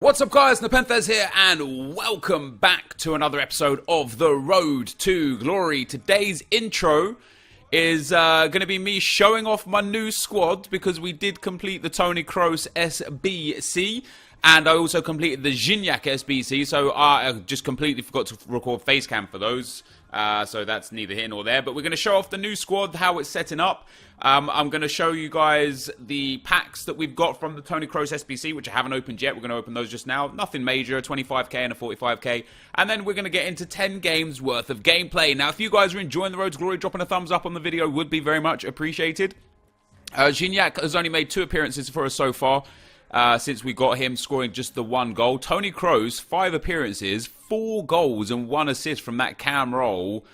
What's up guys, NepentheZ here and welcome back to another episode of The Road to Glory. Today's intro is going to be me showing off my new squad because we did complete the Toni Kroos SBC and I also completed the Gignac SBC, so I just completely forgot to record facecam for those. So that's neither here nor there, but we're going to show off the new squad, how it's setting up. I'm going to show you guys the packs that we've got from the Toni Kroos SBC, which I haven't opened yet. We're going to open those just now. Nothing major, 25k and a 45k. And then we're going to get into 10 games worth of gameplay. Now, if you guys are enjoying the Road to Glory, dropping a thumbs up on the video would be very much appreciated. Gignac has only made 2 appearances for us so far. Since we got him scoring just the 1 goal. Toni Kroos, 5 appearances, 4 goals and 1 assist from that cam role.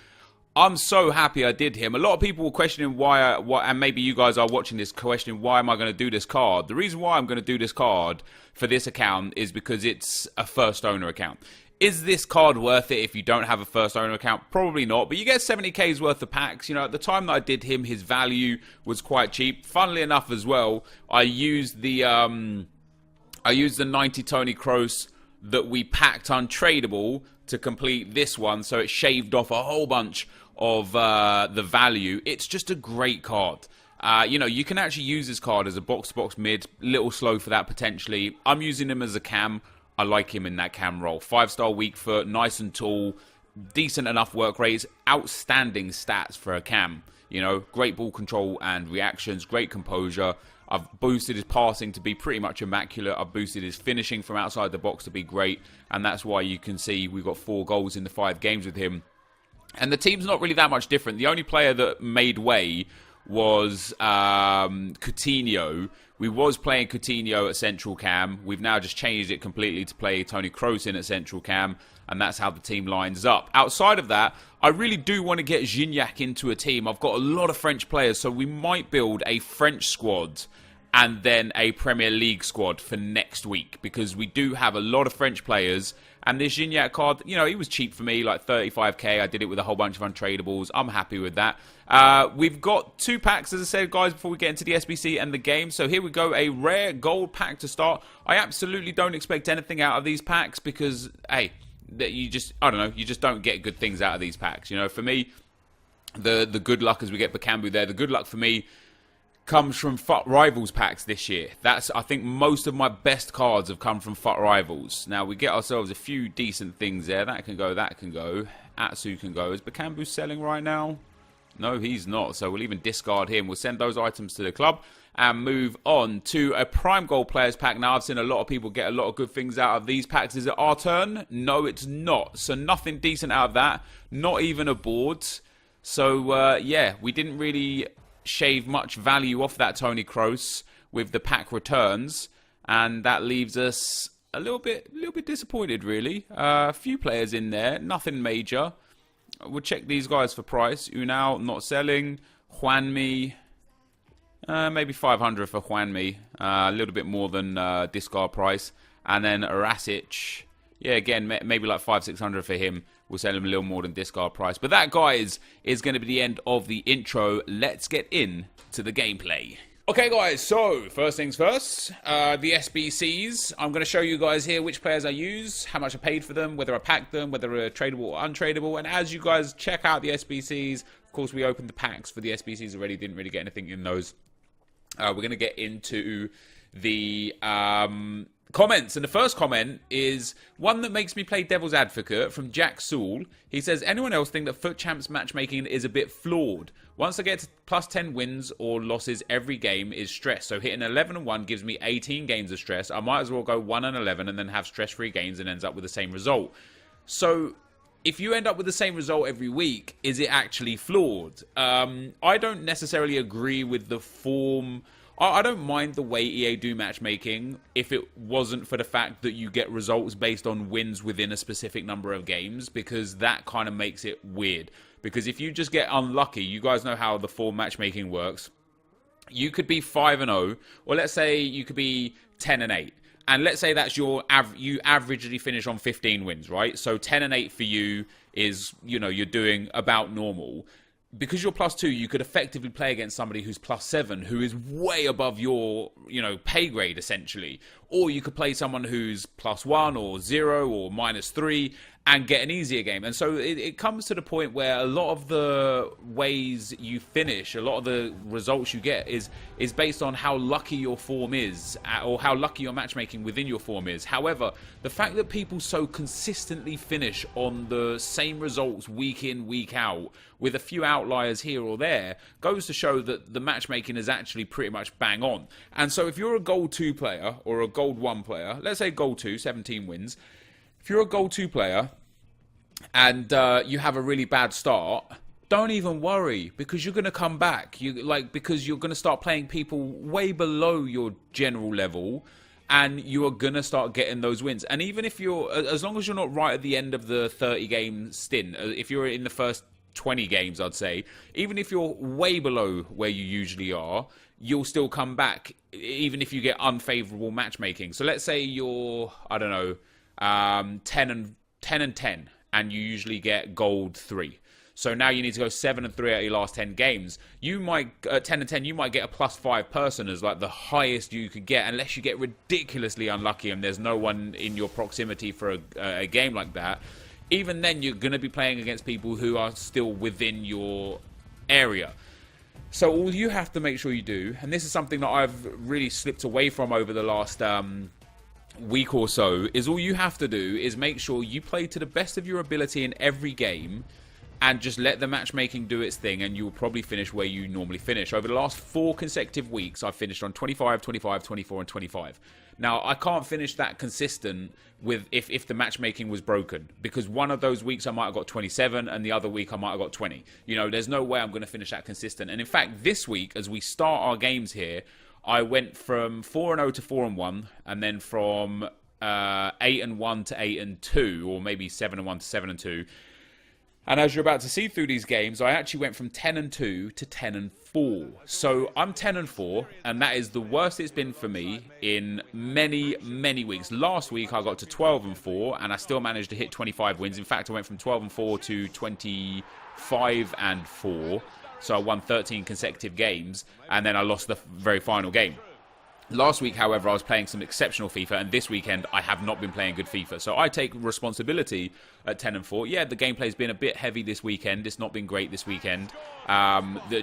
I'm so happy I did him. A lot of people were questioning why, and maybe you guys are watching this questioning why am I going to do this card. The reason why I'm going to do this card for this account is because it's a first owner account. Is this card worth it if you don't have a first owner account? Probably not, but you get 70k's worth of packs. You know, at the time that I did him, his value was quite cheap. Funnily enough as well, I used the 90 Toni Kroos that we packed untradeable to complete this one, so it shaved off a whole bunch of the value. It's just a great card. You know, you can actually use this card as a box-to-box mid, little slow for that potentially. I'm using him as a cam. I like him in that cam role. 5-star weak foot, nice and tall, decent enough work rates, outstanding stats for a cam. You know, great ball control and reactions, great composure. I've boosted his passing to be pretty much immaculate. I've boosted his finishing from outside the box to be great. And that's why you can see we've got 4 goals in the 5 games with him. And the team's not really that much different. The only player that made way was Coutinho. We was playing Coutinho at central cam. We've now just changed it completely to play Toni Kroos in at central cam. And that's how the team lines up. Outside of that, I really do want to get Gignac into a team. I've got a lot of French players, so we might build a French squad and then a Premier League squad for next week. Because we do have a lot of French players. And this Gignac card, you know, he was cheap for me, like 35k. I did it with a whole bunch of untradables. I'm happy with that. We've got 2 packs, as I said, guys, before we get into the SBC and the game. So here we go, a rare gold pack to start. I absolutely don't expect anything out of these packs because, hey, you just, I don't know, you just don't get good things out of these packs. You know, for me, the good luck, as we get Bakambu there, the good luck for me comes from FUT Rivals packs this year. That's, I think, most of my best cards have come from FUT Rivals. Now, we get ourselves a few decent things there. That can go, that can go. Atsu can go. Is Bakambu selling right now? No, he's not. So we'll even discard him. We'll send those items to the club and move on to a Prime Gold Players pack. Now, I've seen a lot of people get a lot of good things out of these packs. Is it our turn? No, it's not. So nothing decent out of that. Not even a board. So, yeah, we didn't really shave much value off that Toni Kroos with the pack returns, and that leaves us a little bit disappointed, really. A few players in there, nothing major. We'll check these guys for price. Unal not selling. Juanmi, maybe 500 for Juanmi, a little bit more than discard price, and then Arasic, yeah, again maybe like 500-600 for him. We'll sell him a little more than discard price. But that, guys, is going to be the end of the intro. Let's get into the gameplay. Okay, guys, so first things first, the SBCs. I'm going to show you guys here which players I use, how much I paid for them, whether I packed them, whether they're tradable or untradeable. And as you guys check out the SBCs, of course, we opened the packs for the SBCs already. Didn't really get anything in those. We're going to get into the comments, and the first comment is one that makes me play devil's advocate from Jack Sewell. He says, anyone else think that FUT Champs matchmaking is a bit flawed? Once I get to plus 10 wins or losses every game is stress, so hitting 11-1 gives me 18 games of stress. I might as well go 1-11 and then have stress-free games and ends up with the same result. So if you end up with the same result every week, is it actually flawed? I don't necessarily agree with the form. I don't mind the way EA do matchmaking if it wasn't for the fact that you get results based on wins within a specific number of games, because that kind of makes it weird. Because if you just get unlucky, you guys know how the form matchmaking works. You could be 5-0, or let's say you could be 10-8. And let's say that's you averagely finish on 15 wins, right? So 10-8 for you is, you know, you're doing about normal. because you're +2, you could effectively play against somebody who's +7, who is way above your, pay grade, essentially. or you could play someone who's +1 or 0 or -3 and get an easier game. And so it comes to the point where a lot of the ways you finish, a lot of the results you get is based on how lucky your form is, or how lucky your matchmaking within your form is. However, the fact that people so consistently finish on the same results week in, week out, with a few outliers here or there, goes to show that the matchmaking is actually pretty much bang on. And so if you're a Gold 2 player or a Gold 1 player, let's say Gold 2, 17 wins, if you're a Gold 2 player and you have a really bad start, don't even worry, because you're going to come back. Because you're going to start playing people way below your general level, and you are going to start getting those wins. And even if as long as you're not right at the end of the 30-game stint, if you're in the first 20 games, I'd say, even if you're way below where you usually are, you'll still come back, even if you get unfavorable matchmaking. So let's say you're, I don't know, 10 and 10, and you usually get Gold 3. So now you need to go 7 and 3 out of your last 10 games. You might, 10 and 10, you might get a +5 person as like the highest you could get, unless you get ridiculously unlucky and there's no one in your proximity for a game like that. Even then, you're going to be playing against people who are still within your area. So all you have to make sure you do, and this is something that I've really slipped away from over the last week or so, is all you have to do is make sure you play to the best of your ability in every game, and just let the matchmaking do its thing, and you will probably finish where you normally finish. Over the last 4 consecutive weeks, I've finished on 25, 25, 24, and 25. Now, I can't finish that consistent with if the matchmaking was broken, because one of those weeks I might have got 27, and the other week I might have got 20. You know, there's no way I'm going to finish that consistent. And in fact, this week, as we start our games here, I went from 4-0 to 4-1, and then from 8-1 to 8-2, or maybe 7-1 to 7-2. And as you're about to see through these games, I actually went from 10-2 to 10-4. So I'm 10-4, and that is the worst it's been for me in many, many weeks. Last week I got to 12-4, and I still managed to hit 25 wins. In fact, I went from 12-4 to 25-4. So I won 13 consecutive games, and then I lost the very final game. Last week, however, I was playing some exceptional FIFA, and this weekend I have not been playing good FIFA. So I take responsibility at 10-4. Yeah, the gameplay's been a bit heavy this weekend. It's not been great this weekend.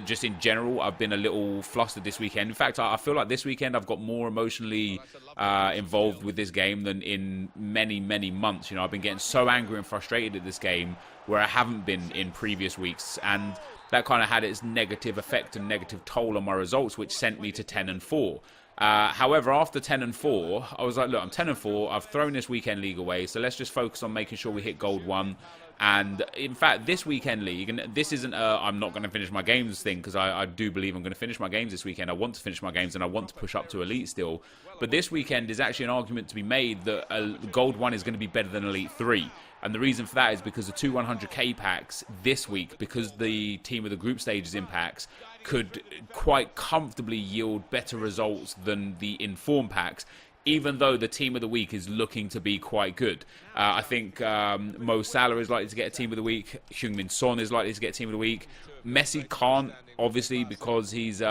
Just in general, I've been a little flustered this weekend. In fact, I feel like this weekend I've got more emotionally involved with this game than in many, many months. You know, I've been getting so angry and frustrated at this game where I haven't been in previous weeks, and that kind of had its negative effect and negative toll on my results, which sent me to 10-4. However, after 10-4, I was like, look, I'm 10-4. I've thrown this weekend league away, so let's just focus on making sure we hit Gold 1. And in fact, this weekend league, and this isn't I'm not going to finish my games thing, because I do believe I'm going to finish my games this weekend. I want to finish my games, and I want to push up to Elite still. But this weekend is actually an argument to be made that Gold 1 is going to be better than Elite 3. And the reason for that is because the 2 100k packs this week, because the team of the group stages in packs, could quite comfortably yield better results than the Inform packs, even though the team of the week is looking to be quite good. I think Mo Salah is likely to get a team of the week. Heung-min Son is likely to get a team of the week. Messi can't, obviously, because he is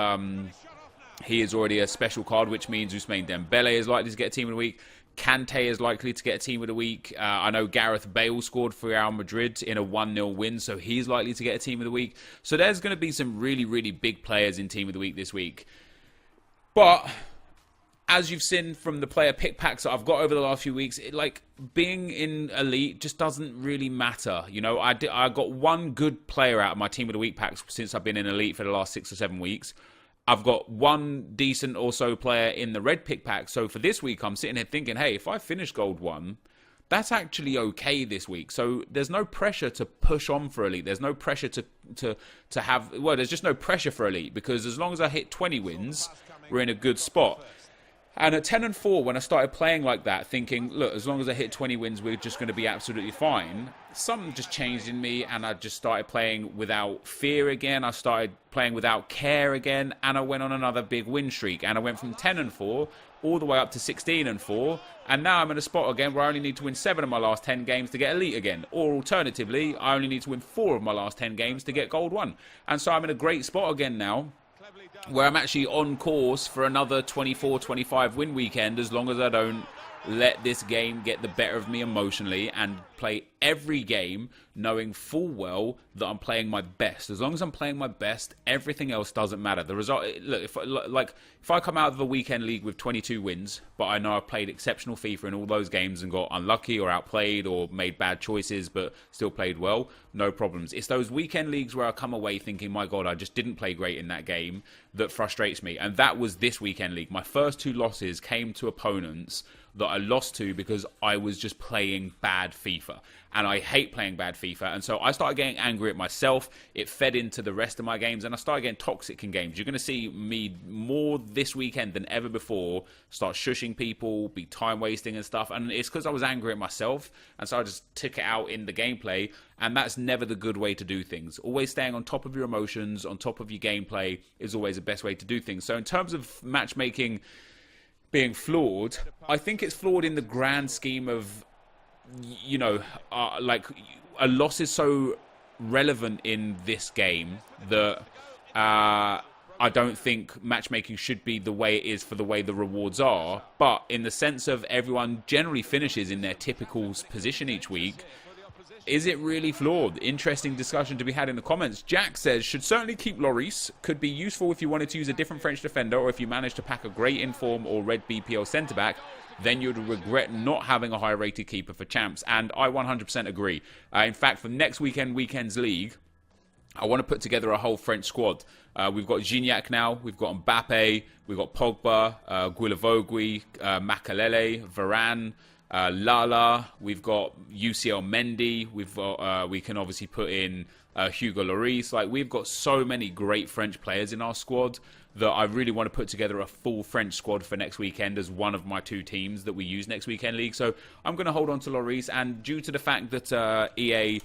already a special card, which means Ousmane Dembele is likely to get a team of the week. Kante is likely to get a team of the week. I know Gareth Bale scored for Real Madrid in a 1-0 win, so he's likely to get a team of the week. So there's going to be some really, really big players in team of the week this week. But as you've seen from the player pick packs that I've got over the last few weeks, being in Elite just doesn't really matter. You know, I got one good player out of my team of the week packs since I've been in Elite for the last 6 or 7 weeks. I've got one decent or so player in the red pick pack. So for this week, I'm sitting here thinking, hey, if I finish Gold 1, that's actually okay this week. So there's no pressure to push on for Elite. There's no pressure to have... Well, there's just no pressure for Elite, because as long as I hit 20 wins, we're in a good spot. And at 10-4, when I started playing like that, thinking, look, as long as I hit 20 wins, we're just going to be absolutely fine, something just changed in me, and I just started playing without fear again. I started playing without care again, and I went on another big win streak. And I went from 10-4 all the way up to 16-4, and now I'm in a spot again where I only need to win 7 of my last 10 games to get Elite again. Or alternatively, I only need to win 4 of my last 10 games to get Gold 1. And so I'm in a great spot again now. where I'm actually on course for another 24-25 win weekend, as long as I don't let this game get the better of me emotionally and play every game knowing full well that I'm playing my best. As long as I'm playing my best, everything else doesn't matter. The result, look, if I come out of the weekend league with 22 wins, but I know I've played exceptional FIFA in all those games and got unlucky or outplayed or made bad choices but still played well, no problems. It's those weekend leagues where I come away thinking, my God, I just didn't play great in that game, that frustrates me. And that was this weekend league. My first 2 losses came to opponents that I lost to because I was just playing bad FIFA. And I hate playing bad FIFA. And so I started getting angry at myself. It fed into the rest of my games. And I started getting toxic in games. You're going to see me more this weekend than ever before start shushing people, be time wasting and stuff. And it's because I was angry at myself. And so I just took it out in the gameplay. And that's never the good way to do things. Always staying on top of your emotions, on top of your gameplay is always the best way to do things. So in terms of matchmaking being flawed, I think it's flawed in the grand scheme of, you know, like a loss is so relevant in this game that I don't think matchmaking should be the way it is for the way the rewards are. But in the sense of everyone generally finishes in their typical position each week, is it really flawed? Interesting discussion to be had in the comments. Jack says, should certainly keep Lloris. Could be useful if you wanted to use a different French defender, or if you managed to pack a great inform or red BPL centre-back, then you'd regret not having a high-rated keeper for champs. And I 100% agree. In fact, for next weekend's league, I want to put together a whole French squad. We've got Gignac now, we've got Mbappe, we've got Pogba, Guilavogui, Makalele, Varane, Lala, we've got UCL Mendy, we can obviously put in Hugo Lloris. Like, we've got so many great French players in our squad that I really want to put together a full French squad for next weekend as one of my 2 teams that we use next weekend league. So I'm going to hold on to Lloris, and due to the fact that EA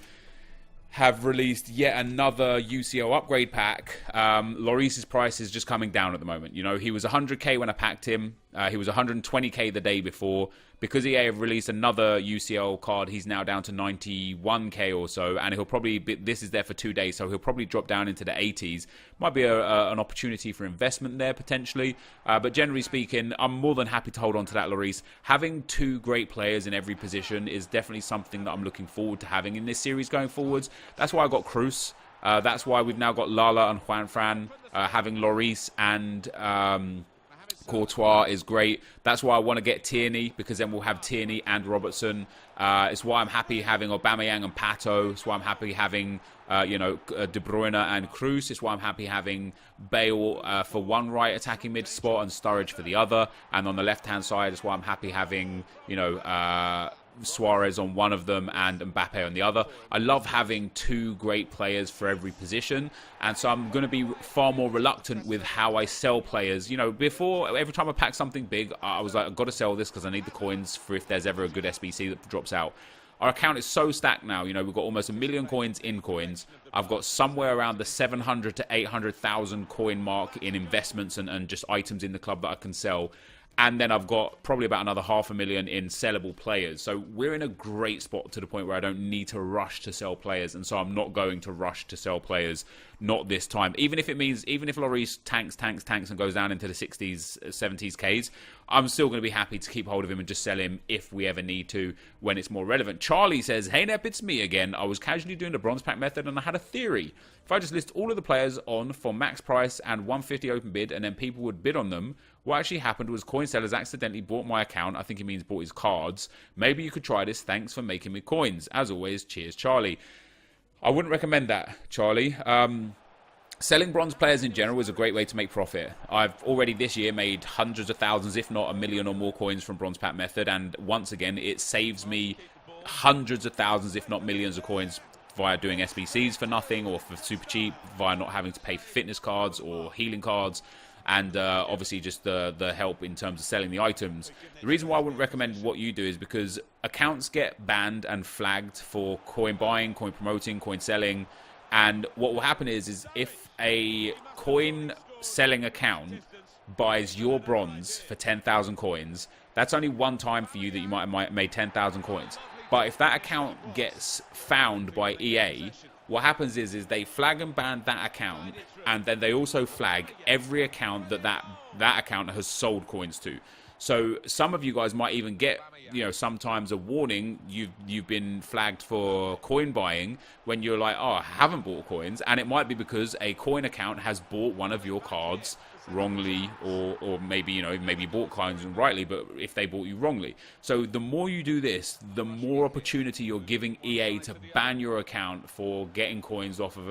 have released yet another UCL upgrade pack, Lloris's price is just coming down at the moment. You know, he was 100k when I packed him. He was 120k the day before. Because EA have released another UCL card, he's now down to 91k or so, and he'll probably be, this is there for 2 days, so he'll probably drop down into the 80s. Might be an opportunity for investment there potentially, but generally speaking, I'm more than happy to hold on to that Lloris. Having 2 great players in every position is definitely something that I'm looking forward to having in this series going forwards. That's why I got Cruz. That's why we've now got Lala and Juanfran. Having Lloris and Courtois is great. That's why I want to get Tierney, because then we'll have Tierney and Robertson. It's why I'm happy having Aubameyang and Pato. It's why I'm happy having De Bruyne and Cruz. It's why I'm happy having Bale for one right attacking mid spot and Sturridge for the other. And on the left hand side, it's why I'm happy having Suarez on one of them and Mbappe on the other. I love having 2 great players for every position, and so I'm going to be far more reluctant with how I sell players. You know, before, every time I pack something big, I was like, I've got to sell this because I need the coins for if there's ever a good SBC that drops out. Our account is so stacked now. You know, we've got almost 1 million coins in coins. I've got somewhere around the 700 to 800,000 coin mark in investments and just items in the club that I can sell. And then I've got probably about another 500,000 in sellable players. So we're in a great spot to the point where I don't need to rush to sell players. And so I'm not going to rush to sell players, not this time. Even if Lloris tanks and goes down into the 60s, 70s Ks, I'm still going to be happy to keep hold of him and just sell him if we ever need to when it's more relevant. Charlie says, hey Nep, it's me again. I was casually doing the bronze pack method and I had a theory. If I just list all of the players on for max price and 150 open bid and then people would bid on them, what actually happened was coin sellers accidentally bought my account. I think he means bought his cards. Maybe you could try this. Thanks for making me coins. As always, cheers, Charlie. I wouldn't recommend that, Charlie. Selling bronze players in general is a great way to make profit. I've already this year made hundreds of thousands, if not 1 million or more coins from bronze pack method. And once again, it saves me hundreds of thousands, if not millions of coins via doing SBCs for nothing or for super cheap, via not having to pay for fitness cards or healing cards. And obviously just the help in terms of selling the items. The reason why I wouldn't recommend what you do is because accounts get banned and flagged for coin buying, coin promoting, coin selling. And what will happen is if a coin selling account buys your bronze for 10,000 coins, that's only one time for you that you might have made 10,000 coins. But if that account gets found by EA what happens is they flag and ban that account, and then they also flag every account that account has sold coins to. So some of you guys might even get, sometimes a warning, you've been flagged for coin buying when you're like, oh, I haven't bought coins, and it might be because a coin account has bought one of your cards wrongly, or maybe maybe you bought coins rightly, but if they bought you wrongly. So the more you do this, the more opportunity you're giving EA to ban your account for getting coins off of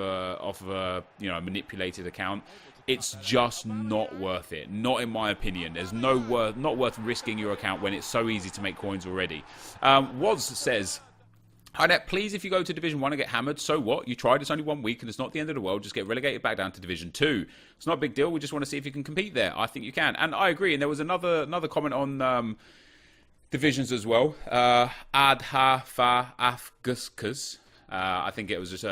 a manipulated account. It's just not worth it. Not in my opinion. There's not worth risking your account when it's so easy to make coins already. Woz says, hi Nep, please, if you go to Division 1 and get hammered, so what? You tried, it's only 1 week and it's not the end of the world. Just get relegated back down to Division 2. It's not a big deal. We just want to see if you can compete there. I think you can. And I agree. And there was another comment on divisions as well. Adha Fa Afguskas. I think it was just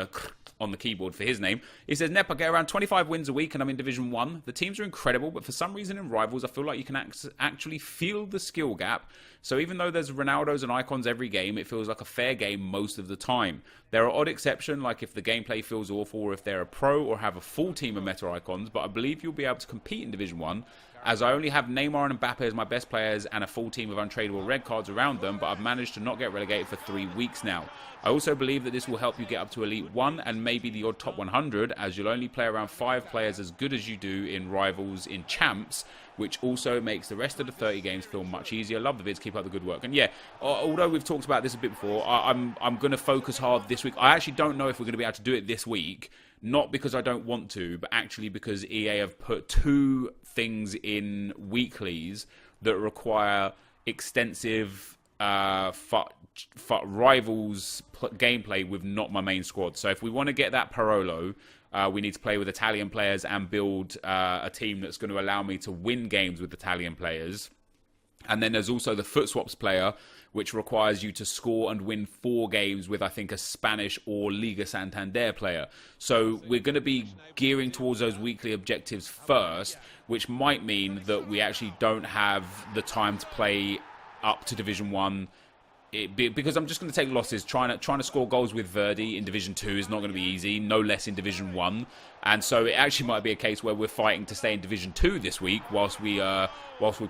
on the keyboard for his name. He says, Nep, I get around 25 wins a week and I'm in Division 1. The teams are incredible, but for some reason in Rivals, I feel like you can actually feel the skill gap. So even though there's Ronaldos and icons every game, it feels like a fair game most of the time. There are odd exceptions, like if the gameplay feels awful, or if they're a pro or have a full team of meta icons, but I believe you'll be able to compete in Division 1, as I only have Neymar and Mbappe as my best players and a full team of untradeable red cards around them, but I've managed to not get relegated for 3 weeks now. I also believe that this will help you get up to Elite 1 and maybe the odd top 100, as you'll only play around 5 players as good as you do in Rivals in Champs, which also makes the rest of the 30 games feel much easier. Love the vids, keep up the good work. And yeah, although we've talked about this a bit before, I'm going to focus hard this week. I actually don't know if we're going to be able to do it this week, not because I don't want to, but actually because EA have put 2 things in weeklies that require extensive Rivals gameplay with not my main squad. So if we want to get that Parolo, we need to play with Italian players and build a team that's going to allow me to win games with Italian players. And then there's also the foot swaps player, which requires you to score and win 4 games with, I think, a Spanish or Liga Santander player. So we're going to be gearing towards those weekly objectives first, which might mean that we actually don't have the time to play up to Division 1. Because I'm just going to take losses. Trying to score goals with Verdi in Division 2 is not going to be easy, no less in Division 1. And so it actually might be a case where we're fighting to stay in Division 2 this week whilst we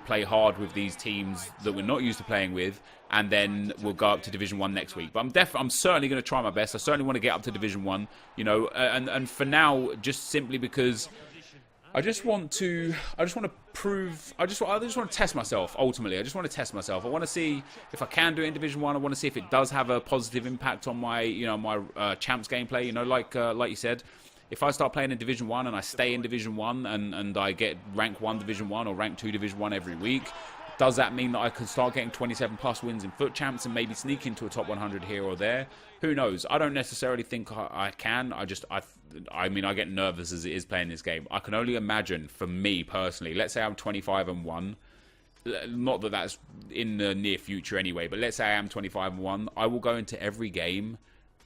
play hard with these teams that we're not used to playing with, and then we'll go up to Division 1 next week. But I'm certainly going to try my best. I certainly want to get up to Division 1, and for now, just simply because I just want to prove. I just want to test myself. Ultimately, I just want to test myself. I want to see if I can do it in Division 1. I want to see if it does have a positive impact on my, my champs gameplay. Like you said, if I start playing in Division 1 and I stay in Division 1 and I get rank 1 Division 1 or rank 2 Division 1 every week, does that mean that I could start getting 27 plus wins in foot champs and maybe sneak into a top 100 here or there? Who knows? I don't necessarily think I can. I mean, I get nervous as it is playing this game. I can only imagine, for me personally, let's say I'm 25-1. Not that that's in the near future anyway, but let's say I am 25-1. I will go into every game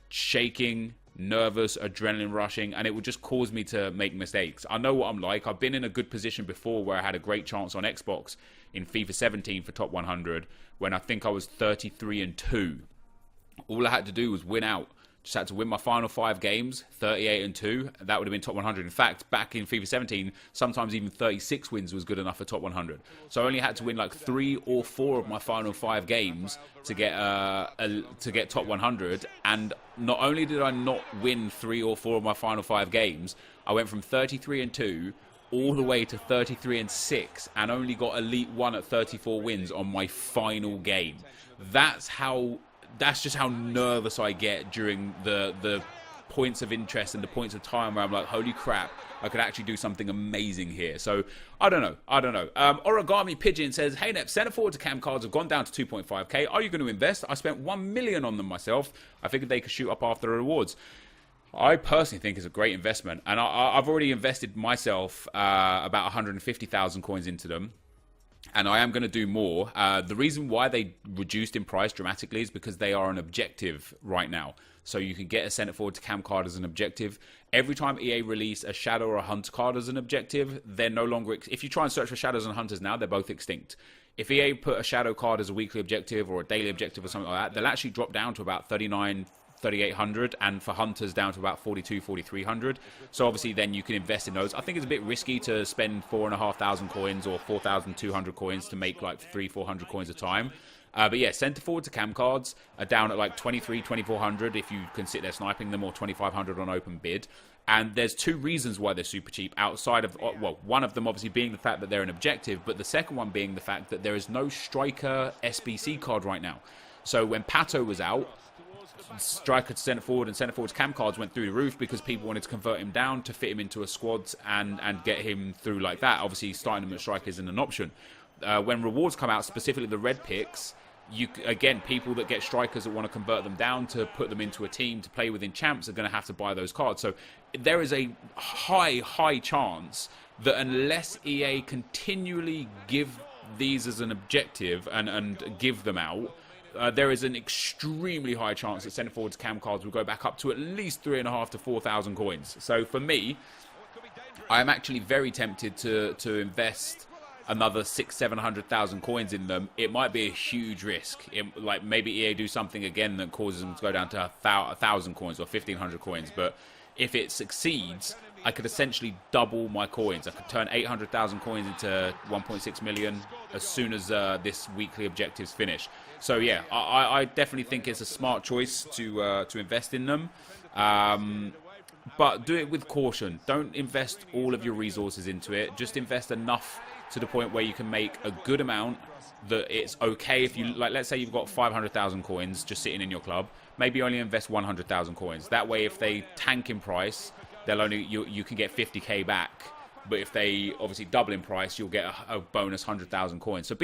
shaking, nervous, adrenaline rushing, and it will just cause me to make mistakes. I know what I'm like. I've been in a good position before where I had a great chance on Xbox in FIFA 17 for top 100 when I think I was 33-2. All I had to do was win out. Just had to win my final 5 games, 38-2. That would have been top 100. In fact, back in FIFA 17, sometimes even 36 wins was good enough for top 100. So I only had to win like 3 or 4 of my final 5 games to get top 100. And not only did I not win 3 or 4 of my final 5 games, I went from 33-2 all the way to 33-6 and only got Elite 1 at 34 wins on my final game. That's just how nervous I get during the points of interest and the points of time where I'm like, holy crap, I could actually do something amazing here. So, I don't know. Origami Pigeon says, hey Nep, centre forward to cam cards have gone down to 2.5k. Are you going to invest? I spent 1 million on them myself. I figured they could shoot up after the rewards. I personally think it's a great investment. And I've already invested myself about 150,000 coins into them. And I am going to do more. The reason why they reduced in price dramatically is because they are an objective right now. So you can get a centre forward to cam card as an objective. Every time EA release a shadow or a hunter card as an objective, they're no longer... If you try and search for shadows and hunters now, they're both extinct. If EA put a shadow card as a weekly objective or a daily objective or something like that, they'll actually drop down to about 39, 3,800, and for hunters down to about 4,300. So obviously then you can invest in those. I think it's a bit risky to spend 4,500 coins or 4,200 coins to make like 300-400 coins a time. But yeah, centre forward to cam cards are down at like 2,400 if you can sit there sniping them, or 2,500 on open bid. And there's two reasons why they're super cheap, outside of, well, one of them obviously being the fact that they're an objective, but the second one being the fact that there is no striker SBC card right now. So when Pato was out, striker to centre forward and centre forward's cam cards went through the roof because people wanted to convert him down to fit him into a squad and get him through like that. Obviously, starting him at striker isn't an option. When rewards come out, specifically the red picks, again, people that get strikers that want to convert them down to put them into a team to play within champs are going to have to buy those cards. So there is a high chance that unless EA continually give these as an objective and give them out, there is an extremely high chance that centre forwards cam cards will go back up to at least 3,500 to 4,000 coins. So for me, I am actually very tempted to invest another 600,000-700,000 coins in them. It might be a huge risk. Like maybe EA do something again that causes them to go down to 1,000 coins or 1,500 coins. But if it succeeds, I could essentially double my coins. I could turn 800,000 coins into 1.6 million as soon as this weekly objectives finish. So yeah, I definitely think it's a smart choice to invest in them. But do it with caution. Don't invest all of your resources into it. Just invest enough to the point where you can make a good amount that it's okay if you, like, let's say you've got 500,000 coins just sitting in your club. Maybe only invest 100,000 coins. That way, if they tank in price, they'll only you can get 50k back. But if they obviously double in price, you'll get a bonus 100,000 coins. So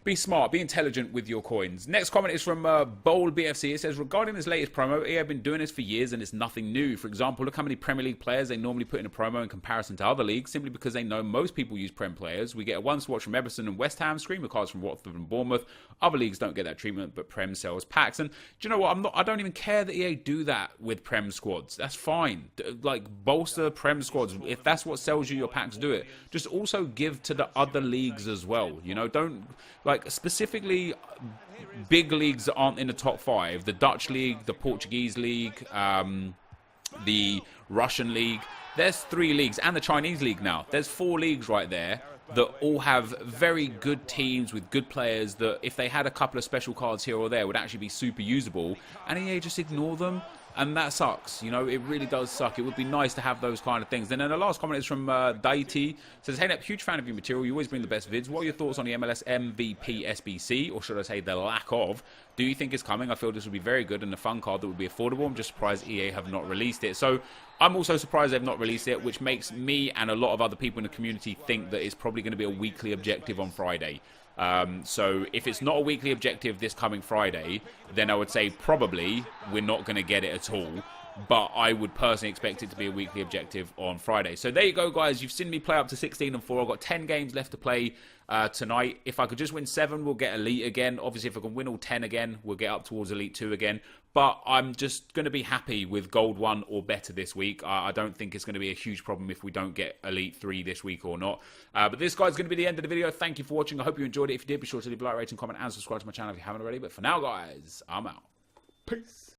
be smart, be intelligent with your coins. Next comment is from Bold BFC. It says, regarding this latest promo, EA have been doing this for years and it's nothing new. For example, look how many Premier League players they normally put in a promo in comparison to other leagues, simply because they know most people use Prem players. We get a one swatch from Everton and West Ham, screamer cards from Watford and Bournemouth. Other leagues don't get that treatment, but Prem sells packs. And do you know what? I don't even care that EA do that with Prem squads. That's fine. Like, bolster Prem squads. If that's what sells you your packs, do it. Just also give to the other leagues as well. You know, don't, like, specifically big leagues that aren't in the top 5. The Dutch league, the Portuguese league, the Russian league. There's 3 leagues, and the Chinese league now. There's 4 leagues right there that all have very good teams with good players that if they had a couple of special cards here or there would actually be super usable, and EA just ignore them. And that sucks, you know, it really does suck. It would be nice to have those kind of things. And then the last comment is from Daiti. Says, hey, Nep, huge fan of your material. You always bring the best vids. What are your thoughts on the MLS MVP SBC, or should I say the lack of? Do you think it's coming? I feel this would be very good and a fun card that would be affordable. I'm just surprised EA have not released it. So I'm also surprised they've not released it, which makes me and a lot of other people in the community think that it's probably going to be a weekly objective on Friday. So if it's not a weekly objective this coming Friday, then I would say probably we're not going to get it at all. But I would personally expect it to be a weekly objective on Friday. So there you go, guys. You've seen me play up to 16-4. I've got 10 games left to play tonight. If I could just win 7, we'll get Elite again. Obviously, if I can win all 10 again, we'll get up towards Elite 2 again. But I'm just going to be happy with Gold 1 or better this week. I don't think it's going to be a huge problem if we don't get Elite 3 this week or not. But this, guys, is going to be the end of the video. Thank you for watching. I hope you enjoyed it. If you did, be sure to leave a like, rating, comment, and subscribe to my channel if you haven't already. But for now, guys, I'm out. Peace.